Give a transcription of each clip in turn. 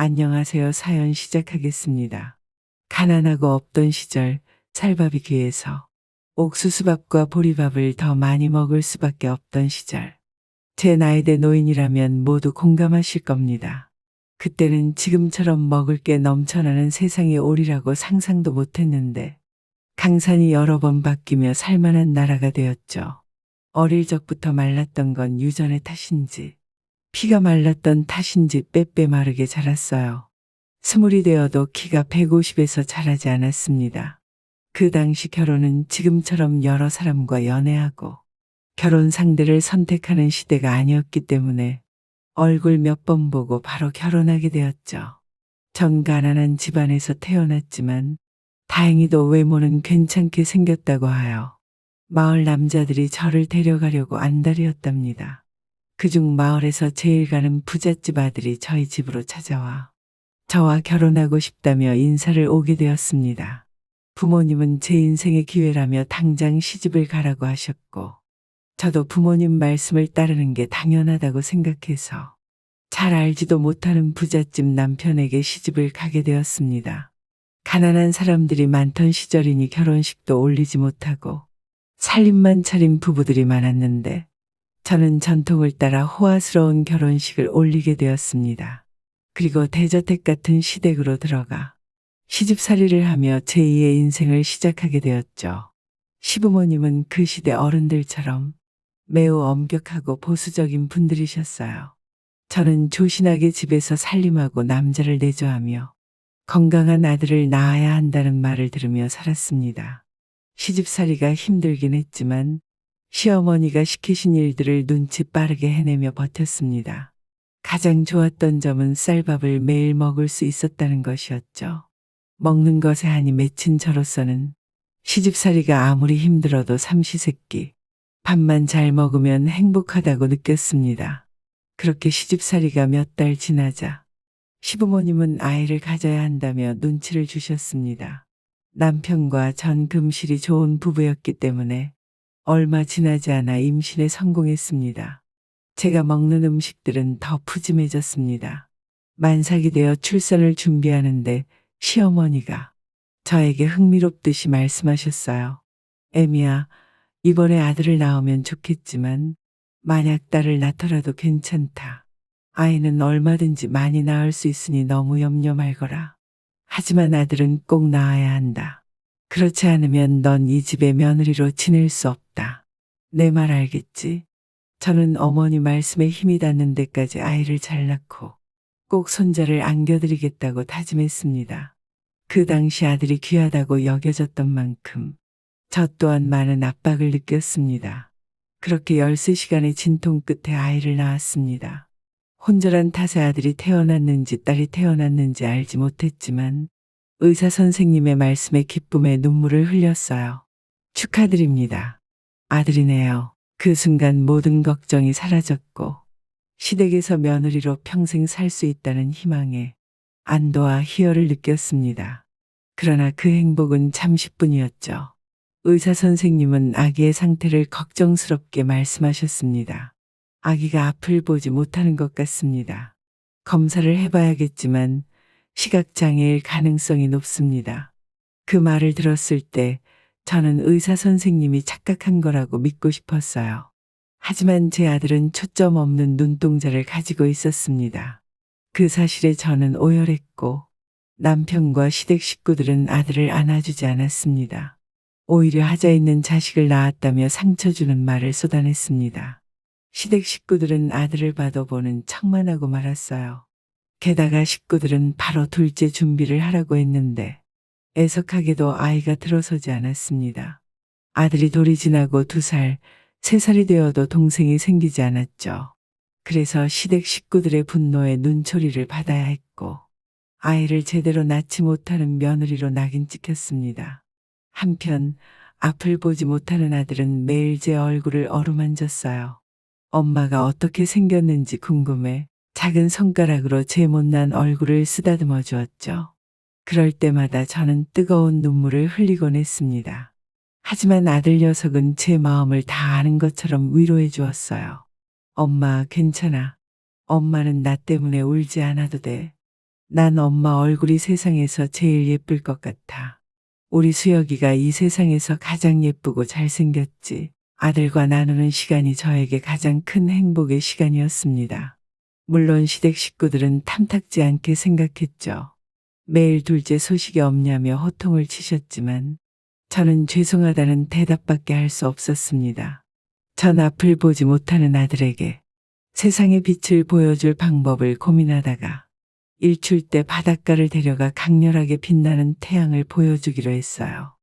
안녕하세요. 사연 시작하겠습니다. 가난하고 없던 시절 쌀밥이 귀해서 옥수수밥과 보리밥을 더 많이 먹을 수밖에 없던 시절. 제 나이대 노인이라면 모두 공감하실 겁니다. 그때는 지금처럼 먹을 게 넘쳐나는 세상이 오리라고 상상도 못했는데 강산이 여러 번 바뀌며 살만한 나라가 되었죠. 어릴 적부터 말랐던 건 유전의 탓인지 피가 말랐던 탓인지 빼빼 마르게 자랐어요. 스물이 되어도 키가 150에서 자라지 않았습니다. 그 당시 결혼은 지금처럼 여러 사람과 연애하고 결혼 상대를 선택하는 시대가 아니었기 때문에 얼굴 몇 번 보고 바로 결혼하게 되었죠. 전 가난한 집안에서 태어났지만 다행히도 외모는 괜찮게 생겼다고 하여 마을 남자들이 저를 데려가려고 안달이었답니다. 그중 마을에서 제일 가는 부잣집 아들이 저희 집으로 찾아와 저와 결혼하고 싶다며 인사를 오게 되었습니다. 부모님은 제 인생의 기회라며 당장 시집을 가라고 하셨고 저도 부모님 말씀을 따르는 게 당연하다고 생각해서 잘 알지도 못하는 부잣집 남편에게 시집을 가게 되었습니다. 가난한 사람들이 많던 시절이니 결혼식도 올리지 못하고 살림만 차린 부부들이 많았는데 저는 전통을 따라 호화스러운 결혼식을 올리게 되었습니다. 그리고 대저택 같은 시댁으로 들어가 시집살이를 하며 제2의 인생을 시작하게 되었죠. 시부모님은 그 시대 어른들처럼 매우 엄격하고 보수적인 분들이셨어요. 저는 조신하게 집에서 살림하고 남자를 내조하며 건강한 아들을 낳아야 한다는 말을 들으며 살았습니다. 시집살이가 힘들긴 했지만 시어머니가 시키신 일들을 눈치 빠르게 해내며 버텼습니다. 가장 좋았던 점은 쌀밥을 매일 먹을 수 있었다는 것이었죠. 먹는 것에 한이 맺힌 저로서는 시집살이가 아무리 힘들어도 삼시세끼 밥만 잘 먹으면 행복하다고 느꼈습니다. 그렇게 시집살이가 몇 달 지나자 시부모님은 아이를 가져야 한다며 눈치를 주셨습니다. 남편과 전 금실이 좋은 부부였기 때문에 얼마 지나지 않아 임신에 성공했습니다. 제가 먹는 음식들은 더 푸짐해졌습니다. 만삭이 되어 출산을 준비하는데 시어머니가 저에게 흥미롭듯이 말씀하셨어요. 애미야, 이번에 아들을 낳으면 좋겠지만 만약 딸을 낳더라도 괜찮다. 아이는 얼마든지 많이 낳을 수 있으니 너무 염려 말거라. 하지만 아들은 꼭 낳아야 한다. 그렇지 않으면 넌 이 집의 며느리로 지낼 수 없다. 내 말 알겠지? 저는 어머니 말씀에 힘이 닿는 데까지 아이를 잘 낳고 꼭 손자를 안겨드리겠다고 다짐했습니다. 그 당시 아들이 귀하다고 여겨졌던 만큼 저 또한 많은 압박을 느꼈습니다. 그렇게 13시간의 진통 끝에 아이를 낳았습니다. 혼절한 탓에 아들이 태어났는지 딸이 태어났는지 알지 못했지만 의사 선생님의 말씀에 기쁨의 눈물을 흘렸어요. 축하드립니다. 아들이네요. 그 순간 모든 걱정이 사라졌고 시댁에서 며느리로 평생 살 수 있다는 희망에 안도와 희열을 느꼈습니다. 그러나 그 행복은 잠시뿐이었죠. 의사 선생님은 아기의 상태를 걱정스럽게 말씀하셨습니다. 아기가 앞을 보지 못하는 것 같습니다. 검사를 해봐야겠지만 시각장애일 가능성이 높습니다. 그 말을 들었을 때 저는 의사 선생님이 착각한 거라고 믿고 싶었어요. 하지만 제 아들은 초점 없는 눈동자를 가지고 있었습니다. 그 사실에 저는 오열했고 남편과 시댁 식구들은 아들을 안아주지 않았습니다. 오히려 하자 있는 자식을 낳았다며 상처 주는 말을 쏟아냈습니다. 시댁 식구들은 아들을 봐도 보는 척만 하고 말았어요. 게다가 식구들은 바로 둘째 준비를 하라고 했는데 애석하게도 아이가 들어서지 않았습니다. 아들이 돌이 지나고 2살, 3살이 되어도 동생이 생기지 않았죠. 그래서 시댁 식구들의 분노에 눈초리를 받아야 했고 아이를 제대로 낳지 못하는 며느리로 낙인 찍혔습니다. 한편 앞을 보지 못하는 아들은 매일 제 얼굴을 어루만졌어요. 엄마가 어떻게 생겼는지 궁금해 작은 손가락으로 제 못난 얼굴을 쓰다듬어 주었죠. 그럴 때마다 저는 뜨거운 눈물을 흘리곤 했습니다. 하지만 아들 녀석은 제 마음을 다 아는 것처럼 위로해 주었어요. 엄마, 괜찮아. 엄마는 나 때문에 울지 않아도 돼. 난 엄마 얼굴이 세상에서 제일 예쁠 것 같아. 우리 수혁이가 이 세상에서 가장 예쁘고 잘생겼지. 아들과 나누는 시간이 저에게 가장 큰 행복의 시간이었습니다. 물론 시댁 식구들은 탐탁지 않게 생각했죠. 매일 둘째 소식이 없냐며 호통을 치셨지만 저는 죄송하다는 대답밖에 할 수 없었습니다. 전 앞을 보지 못하는 아들에게 세상의 빛을 보여줄 방법을 고민하다가 일출 때 바닷가를 데려가 강렬하게 빛나는 태양을 보여주기로 했어요.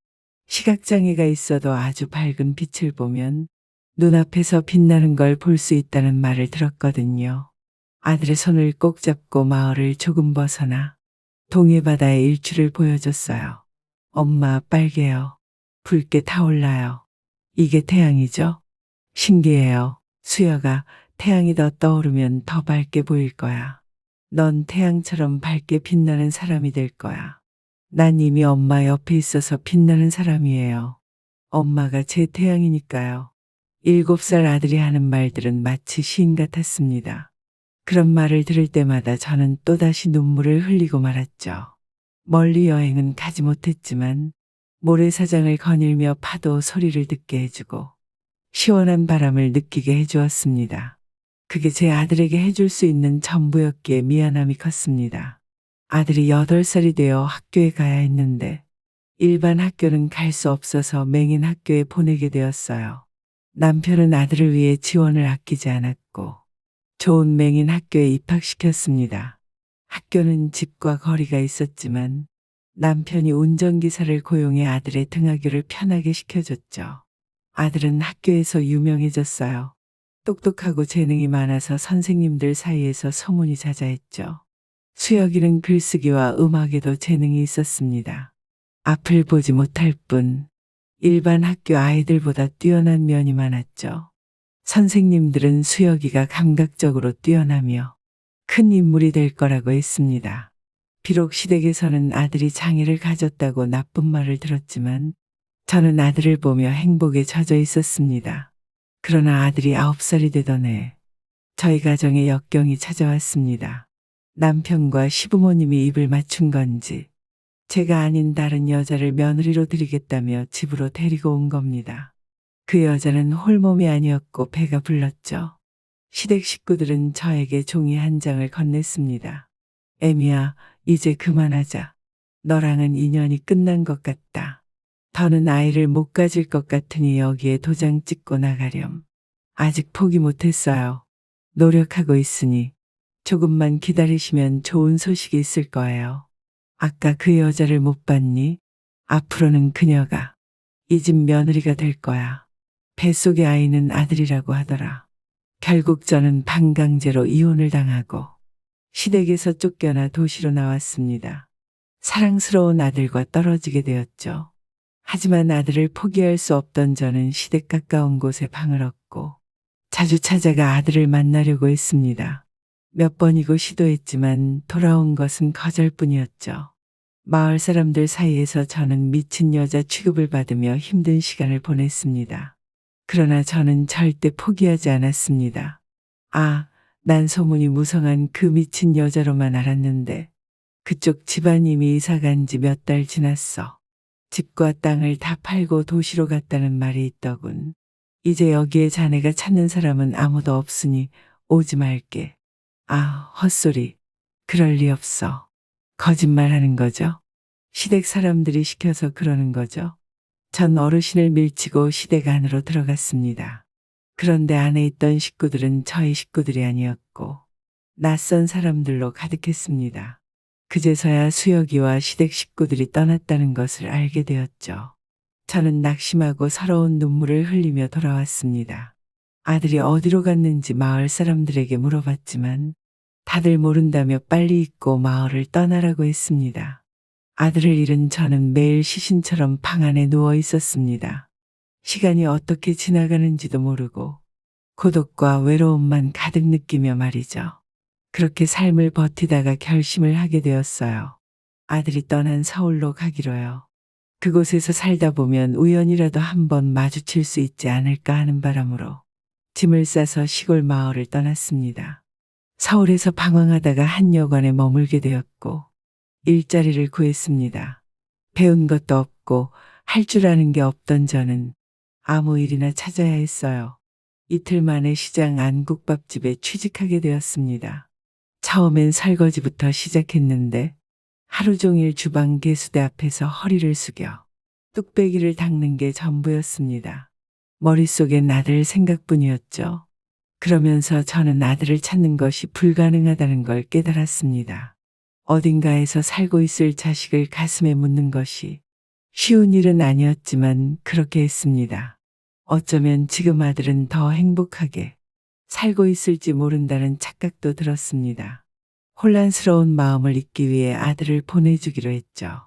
시각장애가 있어도 아주 밝은 빛을 보면 눈앞에서 빛나는 걸 볼 수 있다는 말을 들었거든요. 아들의 손을 꼭 잡고 마을을 조금 벗어나 동해바다의 일출을 보여줬어요. 엄마, 빨개요. 붉게 타올라요. 이게 태양이죠? 신기해요. 수혁아, 태양이 더 떠오르면 더 밝게 보일 거야. 넌 태양처럼 밝게 빛나는 사람이 될 거야. 난 이미 엄마 옆에 있어서 빛나는 사람이에요. 엄마가 제 태양이니까요. 7살 아들이 하는 말들은 마치 시인 같았습니다. 그런 말을 들을 때마다 저는 또다시 눈물을 흘리고 말았죠. 멀리 여행은 가지 못했지만 모래사장을 거닐며 파도 소리를 듣게 해주고 시원한 바람을 느끼게 해주었습니다. 그게 제 아들에게 해줄 수 있는 전부였기에 미안함이 컸습니다. 아들이 8살이 되어 학교에 가야 했는데 일반 학교는 갈 수 없어서 맹인 학교에 보내게 되었어요. 남편은 아들을 위해 지원을 아끼지 않았고 좋은 맹인 학교에 입학시켰습니다. 학교는 집과 거리가 있었지만 남편이 운전기사를 고용해 아들의 등하교를 편하게 시켜줬죠. 아들은 학교에서 유명해졌어요. 똑똑하고 재능이 많아서 선생님들 사이에서 소문이 자자했죠. 수혁이는 글쓰기와 음악에도 재능이 있었습니다. 앞을 보지 못할 뿐 일반 학교 아이들보다 뛰어난 면이 많았죠. 선생님들은 수혁이가 감각적으로 뛰어나며 큰 인물이 될 거라고 했습니다. 비록 시댁에서는 아들이 장애를 가졌다고 나쁜 말을 들었지만 저는 아들을 보며 행복에 젖어 있었습니다. 그러나 아들이 9살이 되던 해 저희 가정에 역경이 찾아왔습니다. 남편과 시부모님이 입을 맞춘 건지 제가 아닌 다른 여자를 며느리로 드리겠다며 집으로 데리고 온 겁니다. 그 여자는 홀몸이 아니었고 배가 불렀죠. 시댁 식구들은 저에게 종이 한 장을 건넸습니다. 애미야, 이제 그만하자. 너랑은 인연이 끝난 것 같다. 더는 아이를 못 가질 것 같으니 여기에 도장 찍고 나가렴. 아직 포기 못했어요. 노력하고 있으니 조금만 기다리시면 좋은 소식이 있을 거예요. 아까 그 여자를 못 봤니? 앞으로는 그녀가 이 집 며느리가 될 거야. 뱃속의 아이는 아들이라고 하더라. 결국 저는 반강제로 이혼을 당하고 시댁에서 쫓겨나 도시로 나왔습니다. 사랑스러운 아들과 떨어지게 되었죠. 하지만 아들을 포기할 수 없던 저는 시댁 가까운 곳에 방을 얻고 자주 찾아가 아들을 만나려고 했습니다. 몇 번이고 시도했지만 돌아온 것은 거절뿐이었죠. 마을 사람들 사이에서 저는 미친 여자 취급을 받으며 힘든 시간을 보냈습니다. 그러나 저는 절대 포기하지 않았습니다. 난 소문이 무성한 그 미친 여자로만 알았는데 그쪽 집안 이미 이사 간 지 몇 달 지났어. 집과 땅을 다 팔고 도시로 갔다는 말이 있더군. 이제 여기에 자네가 찾는 사람은 아무도 없으니 오지 말게. 헛소리. 그럴 리 없어. 거짓말하는 거죠? 시댁 사람들이 시켜서 그러는 거죠? 전 어르신을 밀치고 시댁 안으로 들어갔습니다. 그런데 안에 있던 식구들은 저희 식구들이 아니었고 낯선 사람들로 가득했습니다. 그제서야 수혁이와 시댁 식구들이 떠났다는 것을 알게 되었죠. 저는 낙심하고 서러운 눈물을 흘리며 돌아왔습니다. 아들이 어디로 갔는지 마을 사람들에게 물어봤지만 다들 모른다며 빨리 잊고 마을을 떠나라고 했습니다. 아들을 잃은 저는 매일 시신처럼 방 안에 누워 있었습니다. 시간이 어떻게 지나가는지도 모르고 고독과 외로움만 가득 느끼며 말이죠. 그렇게 삶을 버티다가 결심을 하게 되었어요. 아들이 떠난 서울로 가기로요. 그곳에서 살다 보면 우연이라도 한번 마주칠 수 있지 않을까 하는 바람으로 짐을 싸서 시골 마을을 떠났습니다. 서울에서 방황하다가 한 여관에 머물게 되었고 일자리를 구했습니다. 배운 것도 없고 할 줄 아는 게 없던 저는 아무 일이나 찾아야 했어요. 이틀 만에 시장 안국밥집에 취직하게 되었습니다. 처음엔 설거지부터 시작했는데 하루 종일 주방 개수대 앞에서 허리를 숙여 뚝배기를 닦는 게 전부였습니다. 머릿속엔 아들 생각뿐이었죠. 그러면서 저는 아들을 찾는 것이 불가능하다는 걸 깨달았습니다. 어딘가에서 살고 있을 자식을 가슴에 묻는 것이 쉬운 일은 아니었지만 그렇게 했습니다. 어쩌면 지금 아들은 더 행복하게 살고 있을지 모른다는 착각도 들었습니다. 혼란스러운 마음을 잊기 위해 아들을 보내주기로 했죠.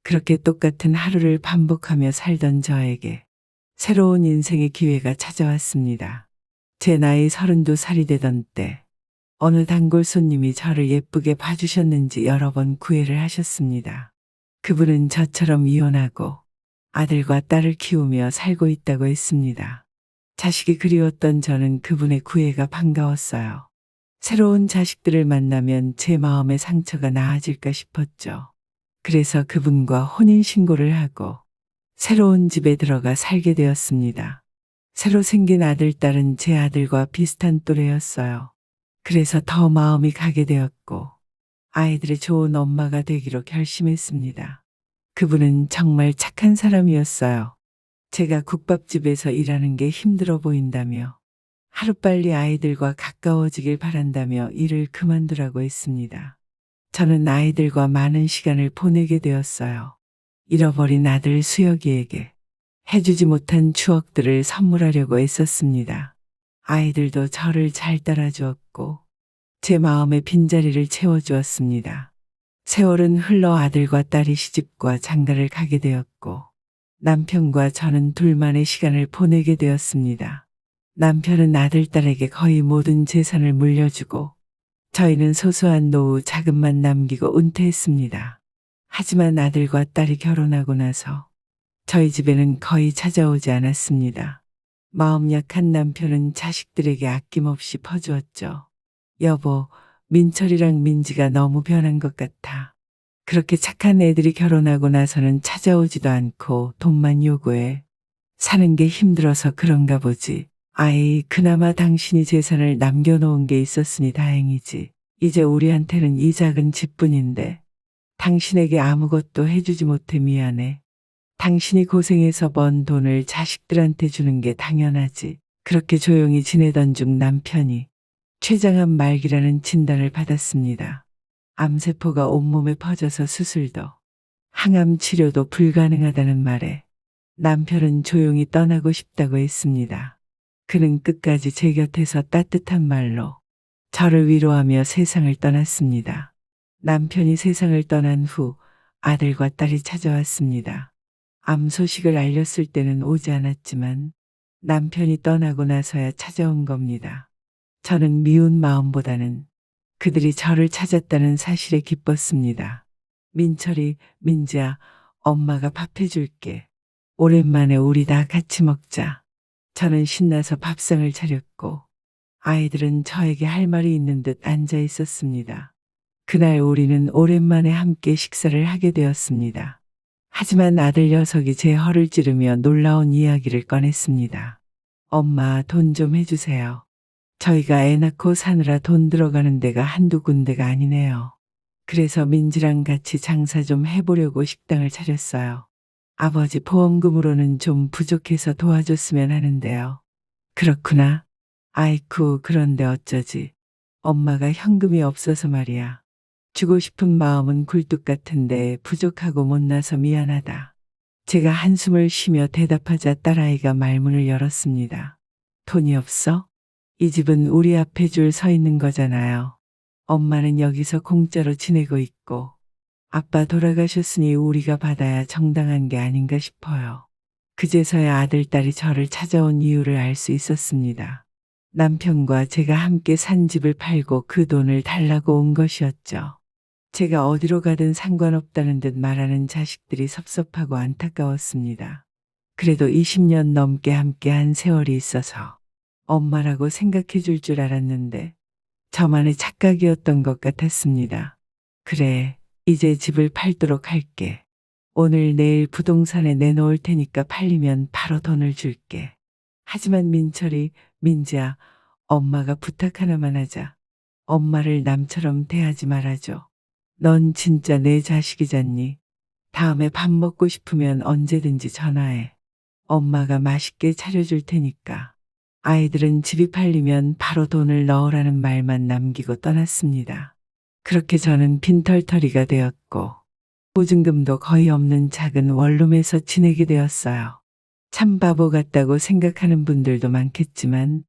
그렇게 똑같은 하루를 반복하며 살던 저에게 새로운 인생의 기회가 찾아왔습니다. 제 나이 32살이 되던 때 어느 단골 손님이 저를 예쁘게 봐주셨는지 여러 번 구애를 하셨습니다. 그분은 저처럼 이혼하고 아들과 딸을 키우며 살고 있다고 했습니다. 자식이 그리웠던 저는 그분의 구애가 반가웠어요. 새로운 자식들을 만나면 제 마음의 상처가 나아질까 싶었죠. 그래서 그분과 혼인신고를 하고 새로운 집에 들어가 살게 되었습니다. 새로 생긴 아들, 딸은 제 아들과 비슷한 또래였어요. 그래서 더 마음이 가게 되었고 아이들의 좋은 엄마가 되기로 결심했습니다. 그분은 정말 착한 사람이었어요. 제가 국밥집에서 일하는 게 힘들어 보인다며 하루빨리 아이들과 가까워지길 바란다며 일을 그만두라고 했습니다. 저는 아이들과 많은 시간을 보내게 되었어요. 잃어버린 아들 수혁이에게 해주지 못한 추억들을 선물하려고 애썼습니다. 아이들도 저를 잘 따라주었고 제 마음의 빈자리를 채워주었습니다. 세월은 흘러 아들과 딸이 시집과 장가를 가게 되었고 남편과 저는 둘만의 시간을 보내게 되었습니다. 남편은 아들, 딸에게 거의 모든 재산을 물려주고 저희는 소소한 노후 자금만 남기고 은퇴했습니다. 하지만 아들과 딸이 결혼하고 나서 저희 집에는 거의 찾아오지 않았습니다. 마음 약한 남편은 자식들에게 아낌없이 퍼주었죠. 여보, 민철이랑 민지가 너무 변한 것 같아. 그렇게 착한 애들이 결혼하고 나서는 찾아오지도 않고 돈만 요구해. 사는 게 힘들어서 그런가 보지. 아이, 그나마 당신이 재산을 남겨놓은 게 있었으니 다행이지. 이제 우리한테는 이 작은 집뿐인데 당신에게 아무것도 해주지 못해 미안해. 당신이 고생해서 번 돈을 자식들한테 주는 게 당연하지. 그렇게 조용히 지내던 중 남편이 췌장암 말기라는 진단을 받았습니다. 암세포가 온몸에 퍼져서 수술도 항암 치료도 불가능하다는 말에 남편은 조용히 떠나고 싶다고 했습니다. 그는 끝까지 제 곁에서 따뜻한 말로 저를 위로하며 세상을 떠났습니다. 남편이 세상을 떠난 후 아들과 딸이 찾아왔습니다. 암 소식을 알렸을 때는 오지 않았지만 남편이 떠나고 나서야 찾아온 겁니다. 저는 미운 마음보다는 그들이 저를 찾았다는 사실에 기뻤습니다. 민철이, 민지야, 엄마가 밥 해줄게. 오랜만에 우리 다 같이 먹자. 저는 신나서 밥상을 차렸고 아이들은 저에게 할 말이 있는 듯 앉아 있었습니다. 그날 우리는 오랜만에 함께 식사를 하게 되었습니다. 하지만 아들 녀석이 제 허를 찌르며 놀라운 이야기를 꺼냈습니다. 엄마, 돈 좀 해주세요. 저희가 애 낳고 사느라 돈 들어가는 데가 한두 군데가 아니네요. 그래서 민지랑 같이 장사 좀 해보려고 식당을 차렸어요. 아버지 보험금으로는 좀 부족해서 도와줬으면 하는데요. 그렇구나. 아이쿠, 그런데 어쩌지. 엄마가 현금이 없어서 말이야. 주고 싶은 마음은 굴뚝 같은데 부족하고 못나서 미안하다. 제가 한숨을 쉬며 대답하자 딸아이가 말문을 열었습니다. 돈이 없어? 이 집은 우리 앞에 줄 서 있는 거잖아요. 엄마는 여기서 공짜로 지내고 있고 아빠 돌아가셨으니 우리가 받아야 정당한 게 아닌가 싶어요. 그제서야 아들, 딸이 저를 찾아온 이유를 알 수 있었습니다. 남편과 제가 함께 산 집을 팔고 그 돈을 달라고 온 것이었죠. 제가 어디로 가든 상관없다는 듯 말하는 자식들이 섭섭하고 안타까웠습니다. 그래도 20년 넘게 함께한 세월이 있어서 엄마라고 생각해 줄 알았는데 저만의 착각이었던 것 같았습니다. 그래, 이제 집을 팔도록 할게. 오늘 내일 부동산에 내놓을 테니까 팔리면 바로 돈을 줄게. 하지만 민철이, 민지야, 엄마가 부탁 하나만 하자. 엄마를 남처럼 대하지 말아줘. 넌 진짜 내 자식이잖니. 다음에 밥 먹고 싶으면 언제든지 전화해. 엄마가 맛있게 차려줄 테니까. 아이들은 집이 팔리면 바로 돈을 넣으라는 말만 남기고 떠났습니다. 그렇게 저는 빈털터리가 되었고 보증금도 거의 없는 작은 원룸에서 지내게 되었어요. 참 바보 같다고 생각하는 분들도 많겠지만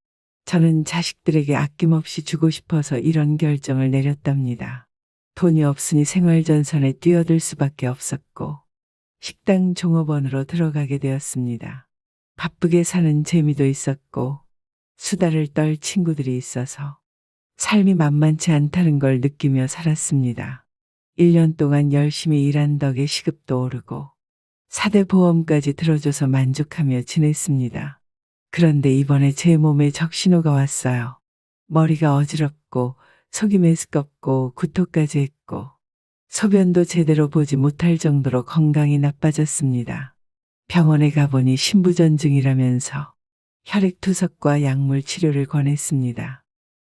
저는 자식들에게 아낌없이 주고 싶어서 이런 결정을 내렸답니다. 돈이 없으니 생활전선에 뛰어들 수밖에 없었고 식당 종업원으로 들어가게 되었습니다. 바쁘게 사는 재미도 있었고 수다를 떨 친구들이 있어서 삶이 만만치 않다는 걸 느끼며 살았습니다. 1년 동안 열심히 일한 덕에 시급도 오르고 4대 보험까지 들어줘서 만족하며 지냈습니다. 그런데 이번에 제 몸에 적신호가 왔어요. 머리가 어지럽고 속이 메스껍고 구토까지 했고 소변도 제대로 보지 못할 정도로 건강이 나빠졌습니다. 병원에 가보니 신부전증이라면서 혈액투석과 약물 치료를 권했습니다.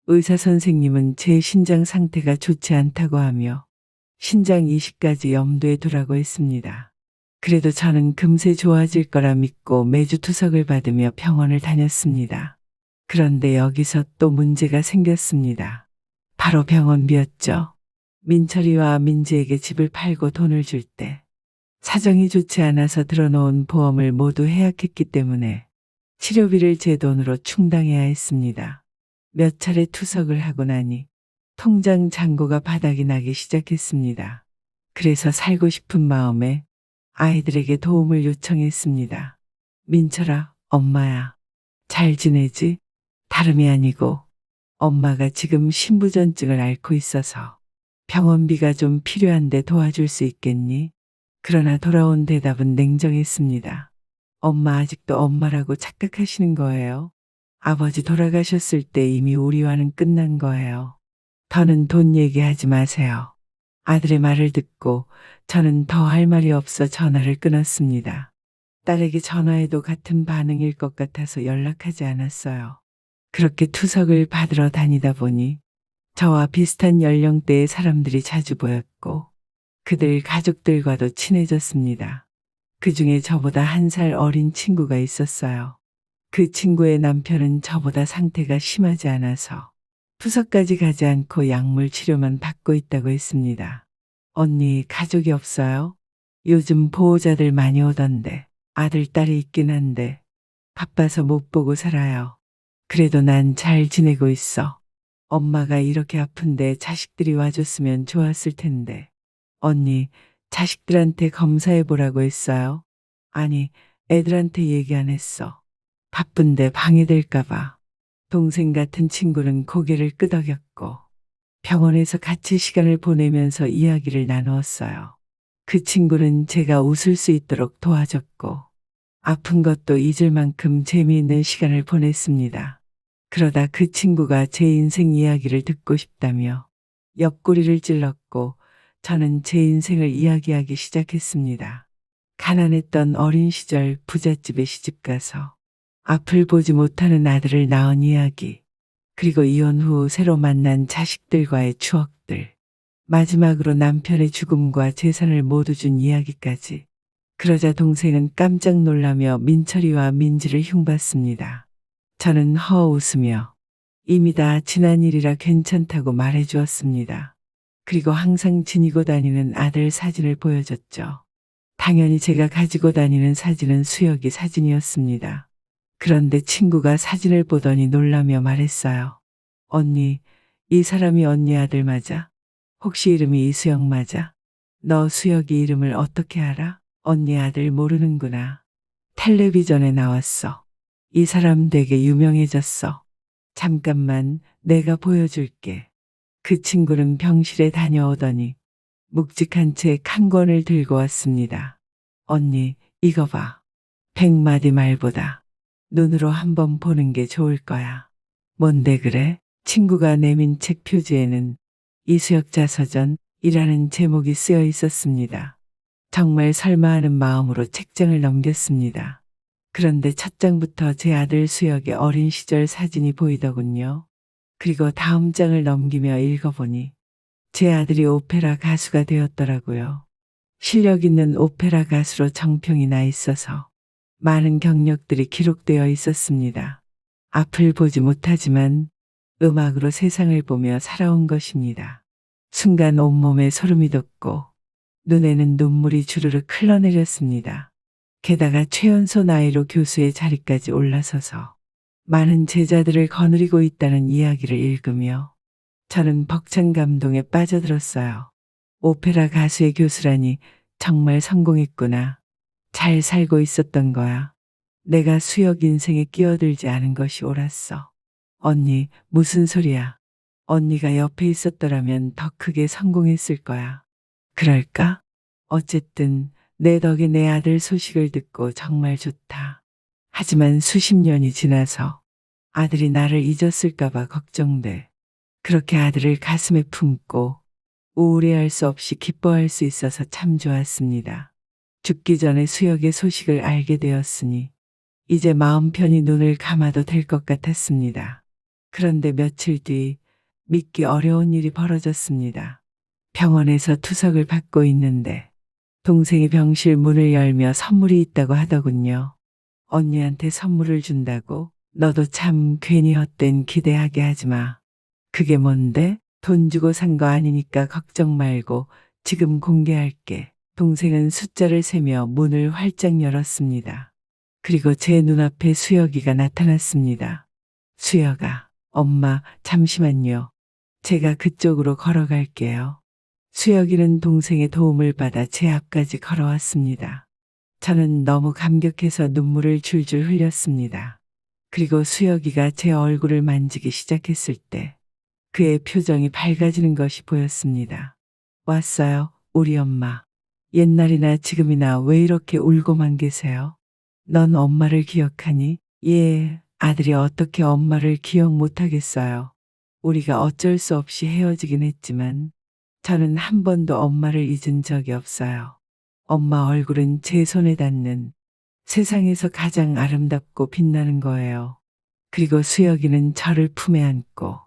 의사 선생님은 제 신장 상태가 좋지 않다고 하며 신장 이식까지 염두에 두라고 했습니다. 그래도 저는 금세 좋아질 거라 믿고 매주 투석을 받으며 병원을 다녔습니다. 그런데 여기서 또 문제가 생겼습니다. 바로 병원비였죠. 민철이와 민지에게 집을 팔고 돈을 줄 때 사정이 좋지 않아서 들어놓은 보험을 모두 해약했기 때문에 치료비를 제 돈으로 충당해야 했습니다. 몇 차례 투석을 하고 나니 통장 잔고가 바닥이 나기 시작했습니다. 그래서 살고 싶은 마음에 아이들에게 도움을 요청했습니다. 민철아, 엄마야, 잘 지내지? 다름이 아니고 엄마가 지금 신부전증을 앓고 있어서 병원비가 좀 필요한데 도와줄 수 있겠니? 그러나 돌아온 대답은 냉정했습니다. 엄마 아직도 엄마라고 착각하시는 거예요. 아버지 돌아가셨을 때 이미 우리와는 끝난 거예요. 더는 돈 얘기하지 마세요. 아들의 말을 듣고 저는 더 할 말이 없어 전화를 끊었습니다. 딸에게 전화해도 같은 반응일 것 같아서 연락하지 않았어요. 그렇게 투석을 받으러 다니다 보니 저와 비슷한 연령대의 사람들이 자주 보였고 그들 가족들과도 친해졌습니다. 그 중에 저보다 1살 어린 친구가 있었어요. 그 친구의 남편은 저보다 상태가 심하지 않아서 투석까지 가지 않고 약물 치료만 받고 있다고 했습니다. 언니, 가족이 없어요? 요즘 보호자들 많이 오던데 아들, 딸이 있긴 한데 바빠서 못 보고 살아요. 그래도 난 잘 지내고 있어. 엄마가 이렇게 아픈데 자식들이 와줬으면 좋았을 텐데. 언니, 자식들한테 검사해보라고 했어요? 아니, 애들한테 얘기 안 했어. 바쁜데 방해될까봐. 동생 같은 친구는 고개를 끄덕였고 병원에서 같이 시간을 보내면서 이야기를 나누었어요. 그 친구는 제가 웃을 수 있도록 도와줬고 아픈 것도 잊을 만큼 재미있는 시간을 보냈습니다. 그러다 그 친구가 제 인생 이야기를 듣고 싶다며 옆구리를 찔렀고 저는 제 인생을 이야기하기 시작했습니다. 가난했던 어린 시절 부잣집에 시집가서 앞을 보지 못하는 아들을 낳은 이야기, 그리고 이혼 후 새로 만난 자식들과의 추억들, 마지막으로 남편의 죽음과 재산을 모두 준 이야기까지. 그러자 동생은 깜짝 놀라며 민철이와 민지를 흉봤습니다. 저는 웃으며 이미 다 지난 일이라 괜찮다고 말해주었습니다. 그리고 항상 지니고 다니는 아들 사진을 보여줬죠. 당연히 제가 가지고 다니는 사진은 수혁이 사진이었습니다. 그런데 친구가 사진을 보더니 놀라며 말했어요. 언니, 이 사람이 언니 아들 맞아? 혹시 이름이 이수영 맞아? 너 수혁이 이름을 어떻게 알아? 언니 아들 모르는구나. 텔레비전에 나왔어. 이 사람 되게 유명해졌어. 잠깐만, 내가 보여줄게. 그 친구는 병실에 다녀오더니 묵직한 책 한 권을 들고 왔습니다. 언니, 이거 봐. 100마디 말보다 눈으로 한번 보는 게 좋을 거야. 뭔데 그래? 친구가 내민 책 표지에는 이수역 자서전이라는 제목이 쓰여 있었습니다. 정말 설마 하는 마음으로 책장을 넘겼습니다. 그런데 첫 장부터 제 아들 수역의 어린 시절 사진이 보이더군요. 그리고 다음 장을 넘기며 읽어보니 제 아들이 오페라 가수가 되었더라고요. 실력 있는 오페라 가수로 정평이 나 있어서 많은 경력들이 기록되어 있었습니다. 앞을 보지 못하지만 음악으로 세상을 보며 살아온 것입니다. 순간 온몸에 소름이 돋고 눈에는 눈물이 주르륵 흘러내렸습니다. 게다가 최연소 나이로 교수의 자리까지 올라서서 많은 제자들을 거느리고 있다는 이야기를 읽으며 저는 벅찬 감동에 빠져들었어요. 오페라 가수의 교수라니 정말 성공했구나. 잘 살고 있었던 거야. 내가 수역 인생에 끼어들지 않은 것이 옳았어. 언니, 무슨 소리야. 언니가 옆에 있었더라면 더 크게 성공했을 거야. 그럴까? 어쨌든 내 덕에 내 아들 소식을 듣고 정말 좋다. 하지만 수십 년이 지나서 아들이 나를 잊었을까봐 걱정돼. 그렇게 아들을 가슴에 품고 우울해할 수 없이 기뻐할 수 있어서 참 좋았습니다. 죽기 전에 수역의 소식을 알게 되었으니 이제 마음 편히 눈을 감아도 될 것 같았습니다. 그런데 며칠 뒤 믿기 어려운 일이 벌어졌습니다. 병원에서 투석을 받고 있는데 동생이 병실 문을 열며 선물이 있다고 하더군요. 언니한테 선물을 준다고? 너도 참 괜히 헛된 기대하게 하지 마. 그게 뭔데? 돈 주고 산 거 아니니까 걱정 말고 지금 공개할게. 동생은 숫자를 세며 문을 활짝 열었습니다. 그리고 제 눈앞에 수혁이가 나타났습니다. 수혁아, 엄마, 잠시만요. 제가 그쪽으로 걸어갈게요. 수혁이는 동생의 도움을 받아 제 앞까지 걸어왔습니다. 저는 너무 감격해서 눈물을 줄줄 흘렸습니다. 그리고 수혁이가 제 얼굴을 만지기 시작했을 때 그의 표정이 밝아지는 것이 보였습니다. 왔어요, 우리 엄마. 옛날이나 지금이나 왜 이렇게 울고만 계세요? 넌 엄마를 기억하니? 예, 아들이 어떻게 엄마를 기억 못하겠어요. 우리가 어쩔 수 없이 헤어지긴 했지만 저는 한 번도 엄마를 잊은 적이 없어요. 엄마 얼굴은 제 손에 닿는 세상에서 가장 아름답고 빛나는 거예요. 그리고 수혁이는 저를 품에 안고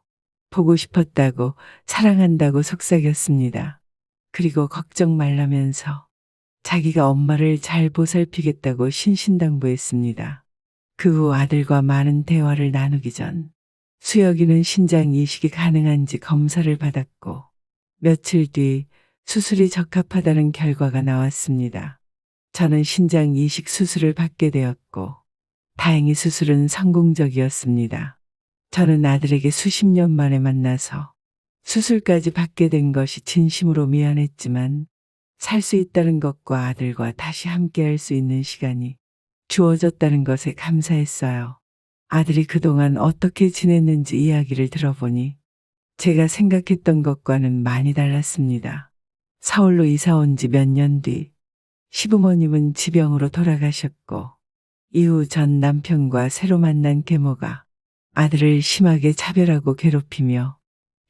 보고 싶었다고 사랑한다고 속삭였습니다. 그리고 걱정 말라면서 자기가 엄마를 잘 보살피겠다고 신신당부했습니다. 그 후 아들과 많은 대화를 나누기 전 수혁이는 신장 이식이 가능한지 검사를 받았고 며칠 뒤 수술이 적합하다는 결과가 나왔습니다. 저는 신장 이식 수술을 받게 되었고 다행히 수술은 성공적이었습니다. 저는 아들에게 수십 년 만에 만나서 수술까지 받게 된 것이 진심으로 미안했지만 살 수 있다는 것과 아들과 다시 함께할 수 있는 시간이 주어졌다는 것에 감사했어요. 아들이 그동안 어떻게 지냈는지 이야기를 들어보니 제가 생각했던 것과는 많이 달랐습니다. 서울로 이사 온 지 몇 년 뒤 시부모님은 지병으로 돌아가셨고 이후 전 남편과 새로 만난 계모가 아들을 심하게 차별하고 괴롭히며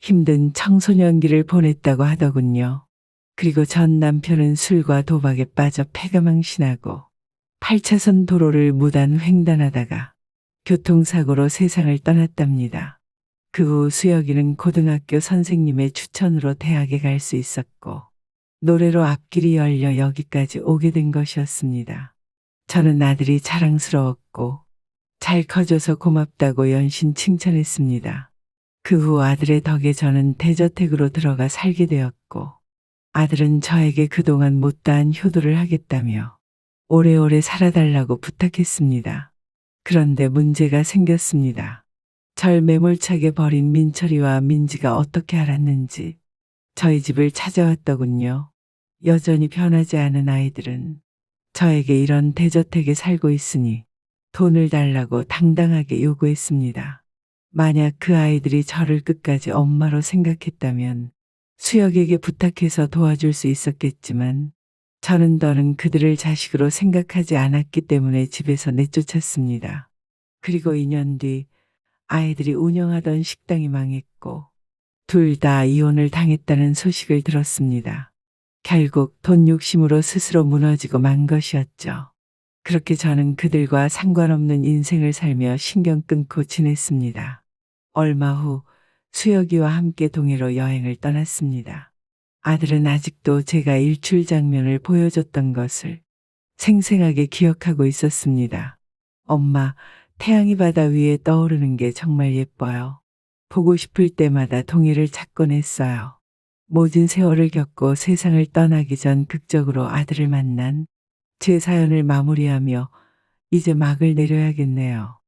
힘든 청소년기를 보냈다고 하더군요. 그리고 전 남편은 술과 도박에 빠져 패가망신하고 8차선 도로를 무단 횡단하다가 교통사고로 세상을 떠났답니다. 그 후 수혁이는 고등학교 선생님의 추천으로 대학에 갈 수 있었고 노래로 앞길이 열려 여기까지 오게 된 것이었습니다. 저는 아들이 자랑스러웠고 잘 커져서 고맙다고 연신 칭찬했습니다. 그 후 아들의 덕에 저는 대저택으로 들어가 살게 되었고 아들은 저에게 그동안 못다한 효도를 하겠다며 오래오래 살아달라고 부탁했습니다. 그런데 문제가 생겼습니다. 절 매몰차게 버린 민철이와 민지가 어떻게 알았는지 저희 집을 찾아왔더군요. 여전히 변하지 않은 아이들은 저에게 이런 대저택에 살고 있으니 돈을 달라고 당당하게 요구했습니다. 만약 그 아이들이 저를 끝까지 엄마로 생각했다면 수혁에게 부탁해서 도와줄 수 있었겠지만 저는 더는 그들을 자식으로 생각하지 않았기 때문에 집에서 내쫓았습니다. 그리고 2년 뒤 아이들이 운영하던 식당이 망했고 둘 다 이혼을 당했다는 소식을 들었습니다. 결국 돈 욕심으로 스스로 무너지고 만 것이었죠. 그렇게 저는 그들과 상관없는 인생을 살며 신경 끊고 지냈습니다. 얼마 후 수혁이와 함께 동해로 여행을 떠났습니다. 아들은 아직도 제가 일출 장면을 보여줬던 것을 생생하게 기억하고 있었습니다. 엄마, 태양이 바다 위에 떠오르는 게 정말 예뻐요. 보고 싶을 때마다 동해를 찾곤 했어요. 모진 세월을 겪고 세상을 떠나기 전 극적으로 아들을 만난 제 사연을 마무리하며 이제 막을 내려야겠네요.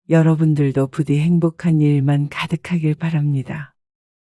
여러분들도 부디 행복한 일만 가득하길 바랍니다.